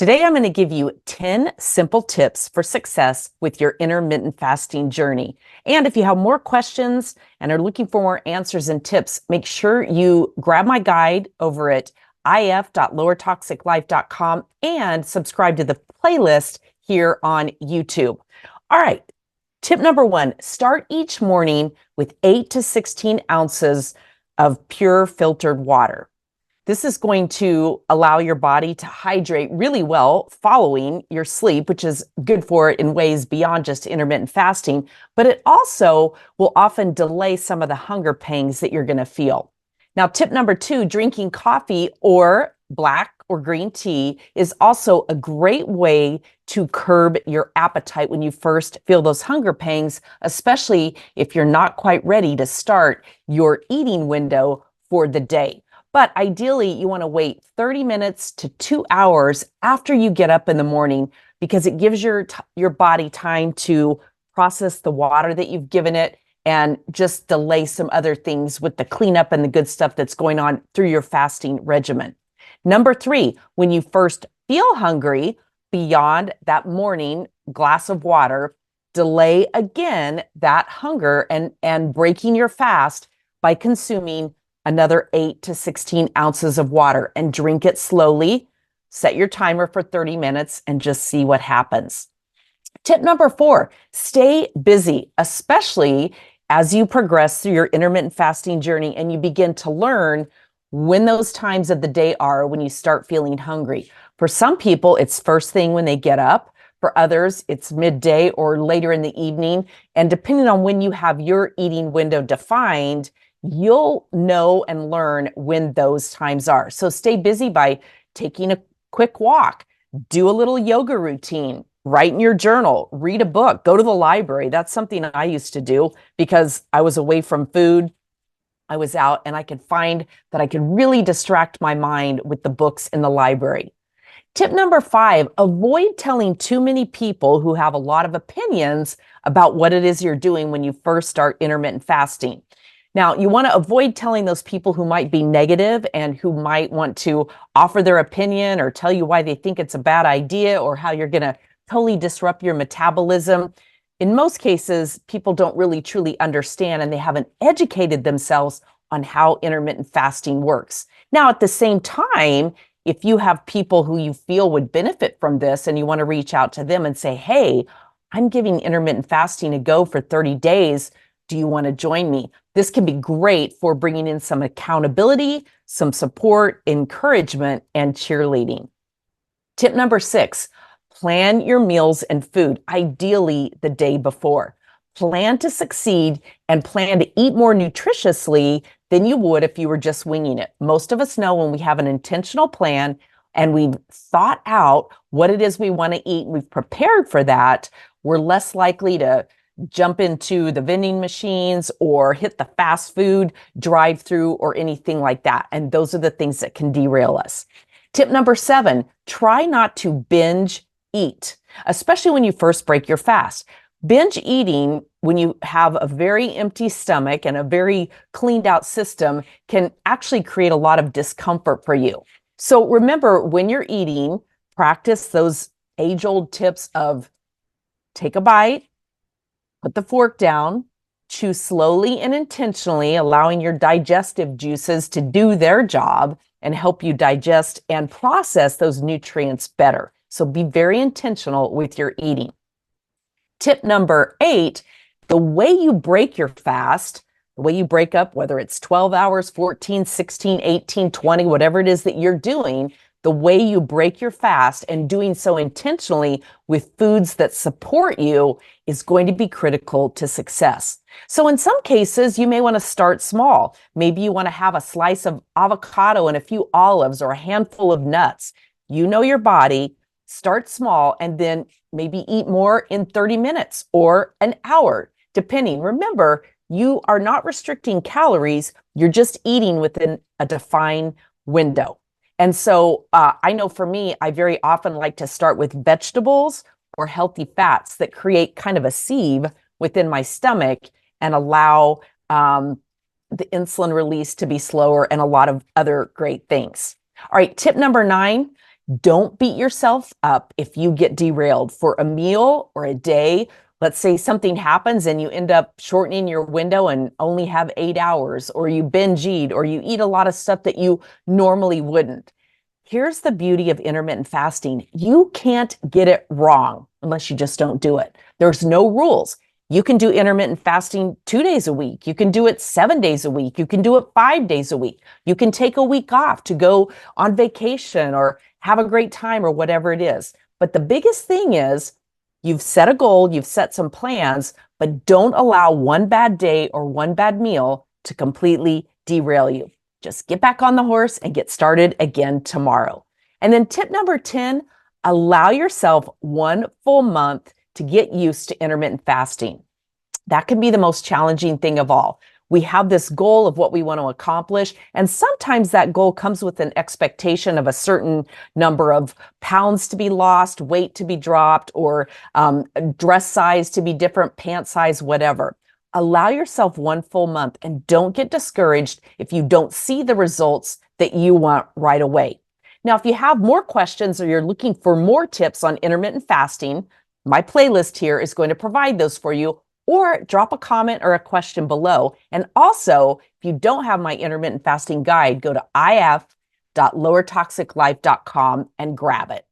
Today, I'm going to give you 10 simple tips for success with your intermittent fasting journey. And if you have more questions and are looking for more answers and tips, make sure you grab my guide over at if.lowertoxiclife.com and subscribe to the playlist here on YouTube. All right. Tip number one, start each morning with 8 to 16 ounces of pure filtered water. This is going to allow your body to hydrate really well following your sleep, which is good for it in ways beyond just intermittent fasting, but it also will often delay some of the hunger pangs that you're going to feel. Now, tip number two, drinking coffee or black or green tea is also a great way to curb your appetite when you first feel those hunger pangs, especially if you're not quite ready to start your eating window for the day. But ideally, you want to wait 30 minutes to 2 hours after you get up in the morning because it gives your body time to process the water that you've given it and just delay some other things with the cleanup and the good stuff that's going on through your fasting regimen. Number three, when you first feel hungry beyond that morning glass of water, delay again that hunger and breaking your fast by consuming another 8 to 16 ounces of water and drink it slowly. Set your timer for 30 minutes and just see what happens. Tip number four, stay busy, especially as you progress through your intermittent fasting journey and you begin to learn when those times of the day are when you start feeling hungry. For some people, it's first thing when they get up. For others, it's midday or later in the evening. And depending on when you have your eating window defined, you'll know and learn when those times are. So stay busy by taking a quick walk, do a little yoga routine, write in your journal, read a book, go to the library. That's something I used to do because I was away from food. I was out and I could find that I could really distract my mind with the books in the library. Tip number five, avoid telling too many people who have a lot of opinions about what it is you're doing when you first start intermittent fasting. Now, you want to avoid telling those people who might be negative and who might want to offer their opinion or tell you why they think it's a bad idea or how you're going to totally disrupt your metabolism. In most cases, people don't really truly understand and they haven't educated themselves on how intermittent fasting works. Now, at the same time, if you have people who you feel would benefit from this and you want to reach out to them and say, hey, I'm giving intermittent fasting a go for 30 days. Do you want to join me? This can be great for bringing in some accountability, some support, encouragement, and cheerleading. Tip number six, plan your meals and food, ideally the day before. Plan to succeed and plan to eat more nutritiously than you would if you were just winging it. Most of us know when we have an intentional plan and we've thought out what it is we want to eat, we've prepared for that, we're less likely to jump into the vending machines or hit the fast food drive-through or anything like that. And those are the things that can derail us. Tip number seven, try not to binge eat, especially when you first break your fast. Binge eating, when you have a very empty stomach and a very cleaned out system, can actually create a lot of discomfort for you. So remember, when you're eating, practice those age-old tips of take a bite, put the fork down, chew slowly and intentionally, allowing your digestive juices to do their job and help you digest and process those nutrients better. So be very intentional with your eating. Tip number eight, the way you break your fast, the way you break up, whether it's 12 hours, 14, 16, 18, 20, whatever it is that you're doing, the way you break your fast and doing so intentionally with foods that support you is going to be critical to success. So in some cases, you may want to start small. Maybe you want to have a slice of avocado and a few olives or a handful of nuts. You know your body, start small, and then maybe eat more in 30 minutes or an hour, depending. Remember, you are not restricting calories. You're just eating within a defined window. And so I know for me, I very often like to start with vegetables or healthy fats that create kind of a sieve within my stomach and allow the insulin release to be slower and a lot of other great things. All right, tip number nine, Don't beat yourself up if you get derailed for a meal or a day. Let's say something happens and you end up shortening your window and only have 8 hours, or you binge eat, or you eat a lot of stuff that you normally wouldn't. Here's the beauty of intermittent fasting. You can't get it wrong unless you just don't do it. There's no rules. You can do intermittent fasting 2 days a week. You can do it 7 days a week. You can do it 5 days a week. You can take a week off to go on vacation or have a great time or whatever it is. But the biggest thing is you've set a goal, you've set some plans, but don't allow one bad day or one bad meal to completely derail you. Just get back on the horse and get started again tomorrow. And then tip number 10, allow yourself 1 full month to get used to intermittent fasting. That can be the most challenging thing of all. We have this goal of what we want to accomplish, and sometimes that goal comes with an expectation of a certain number of pounds to be lost, weight to be dropped, or dress size to be different, pant size, whatever. Allow yourself 1 full month and don't get discouraged if you don't see the results that you want right away. Now, if you have more questions or you're looking for more tips on intermittent fasting, my playlist here is going to provide those for you, or drop a comment or a question below. And also, if you don't have my intermittent fasting guide, go to if.lowertoxiclife.com and grab it.